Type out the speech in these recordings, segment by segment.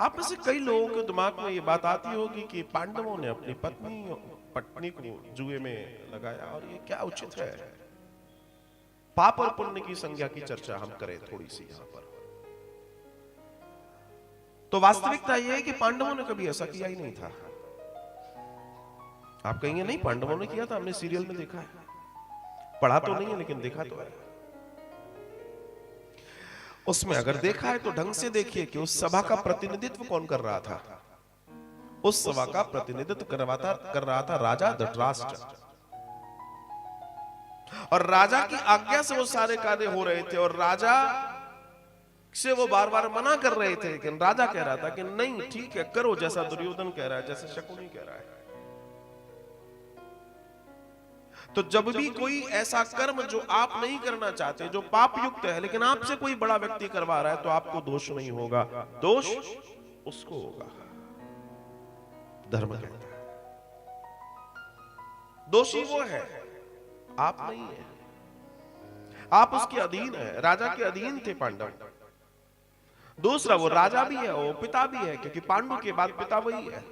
आप में से कई लोगों के दिमाग में ये बात आती होगी कि पांडवों ने अपनी पत्नी को जुए में लगाया, और ये क्या उचित है? पाप और पुण्य की संज्ञा की चर्चा हम करें थोड़ी सी यहां पर। तो वास्तविकता यह है कि पांडवों ने कभी ऐसा किया ही नहीं था। आप कहेंगे नहीं, पांडवों ने किया था, हमने सीरियल में देखा है, पढ़ा तो नहीं है लेकिन देखा तो है। उसमें अगर देखा है तो ढंग से देखिए कि उस सभा का प्रतिनिधित्व कौन कर रहा था। उस सभा का प्रतिनिधित्व कर रहा था राजा धृतराष्ट्र, और राजा की आज्ञा से वो सारे कार्य हो रहे थे, और राजा से वो बार बार मना कर रहे थे, लेकिन राजा कह रहा था कि नहीं ठीक है, करो जैसा दुर्योधन कह रहा है, जैसे शकुनी कह रहा है। तो जब भी कोई ऐसा कर्म जो आप नहीं करना चाहते, जो पाप युक्त है, लेकिन आपसे कोई बड़ा व्यक्ति करवा रहा है, तो आपको दोष नहीं होगा, दोष उसको होगा। धर्म कहता है दोषी वो है, आप नहीं है। आप उसके अधीन है, राजा के अधीन थे पांडव। दूसरा, वो राजा भी है, वो पिता भी है, क्योंकि पांडु के बाद पिता वही है।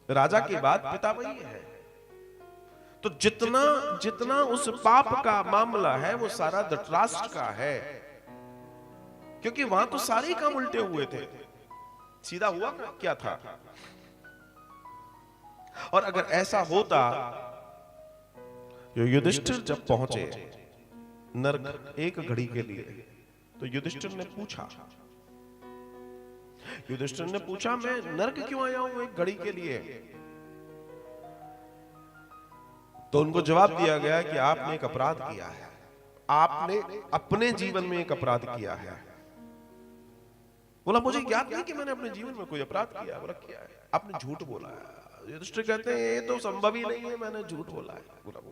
राजा के बाद पिता वही है। तो जितना जितना उस पाप का मामला है वो सारा धृतराष्ट्र का है, क्योंकि वहां तो सारे ही काम उल्टे हुए थे। सीधा हुआ क्या था? और अगर ऐसा होता, युधिष्ठिर जब पहुंचे नरक एक घड़ी के लिए, तो युधिष्ठिर ने पूछा मैं नरक क्यों आया हूं एक घड़ी के लिए? तो उनको जवाब दिया गया कि आपने एक अपराध किया है, आपने अपने जीवन में एक अपराध किया है। बोला मुझे ज्ञात नहीं कि मैंने अपने जीवन में कोई अपराध किया। बोला किया है, आपने झूठ बोला है। युधिष्ठिर कहते हैं ये तो संभव ही नहीं है, मैंने झूठ बोला है। बोला है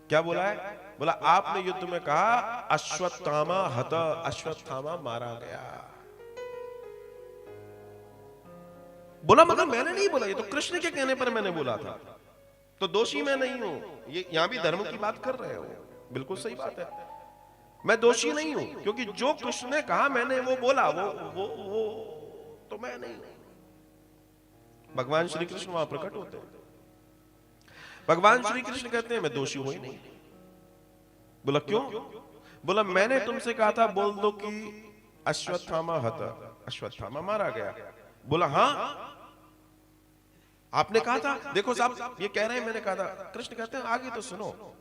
क्या बोला है? बोला आपने युद्ध में कहा अश्वत्थामा हत, अश्वत्थामा मारा गया। बोला मगर मैंने नहीं बोला, ये तो कृष्ण के कहने पर मैंने बोला था, तो दोषी मैं नहीं हूं। ये यहां भी धर्म की बात कर रहे हो, बिल्कुल सही बात है, मैं दोषी नहीं हूं, क्योंकि जो कृष्ण ने कहा मैंने वो बोला, वो तो मैं नहीं हूं। भगवान श्री कृष्ण वहां प्रकट होते हैं। भगवान श्री कृष्ण कहते हैं मैं दोषी हूं ही नहीं। बोला क्यों? बोला मैंने तुमसे कहा था बोल दो कि अश्वत्थामा हत, अश्वत्थामा मारा गया। बोला हाँ आपने कहा था। देखो साहब ये कह रहे हैं मैंने कहा था, कृष्ण कहते हैं आगे तो सुनो,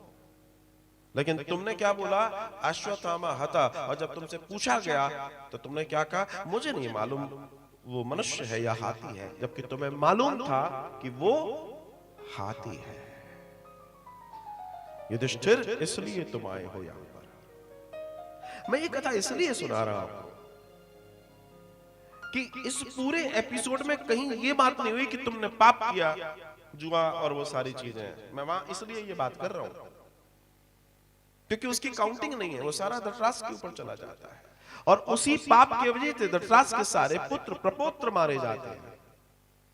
लेकिन तुमने क्या बोला? अश्वत्थामा हता। और जब तुमसे पूछा गया तो तुमने क्या कहा? मुझे नहीं मालूम वो मनुष्य है या हाथी है, जबकि तुम्हें मालूम था कि वो हाथी है। युधिष्ठिर इसलिए तुम आए हो यहां पर। मैं ये कथा इसलिए सुना रहा हूं कि इस पूरे एपिसोड में कहीं ये बात नहीं हुई कि तुमने पाप किया, जुआ और वो सारी चीजें। मैं वहां इसलिए ये बात कर रहा हूं क्योंकि उसकी काउंटिंग नहीं है, वो सारा धृतराष्ट्र के ऊपर चला जाता है, और उसी पाप की वजह से धृतराष्ट्र के सारे पुत्र प्रपौत्र मारे जाते हैं।